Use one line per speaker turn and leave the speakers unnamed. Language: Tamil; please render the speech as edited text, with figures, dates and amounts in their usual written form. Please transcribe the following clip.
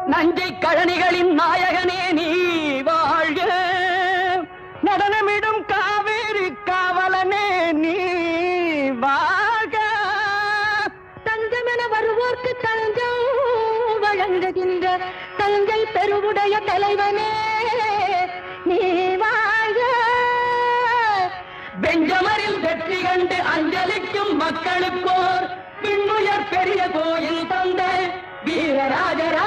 நஞ்சை கழனிகளின் நாயகனே நீ வாழ்க. நடனமிடும் காவேரி காவலனே நீ வாழ்க.
தஞ்சமென வருவோர்க்கு தஞ்சம் வழங்குகின்ற தஞ்சை பெருவுடைய தலைவனே நீ வாழ்க.
பெஞ்சமரில் வெற்றி கண்டு அஞ்சலிக்கும் மக்களுக்கோர் விண்ணுயர் பெரிய கோயில் தந்த வீரராஜரா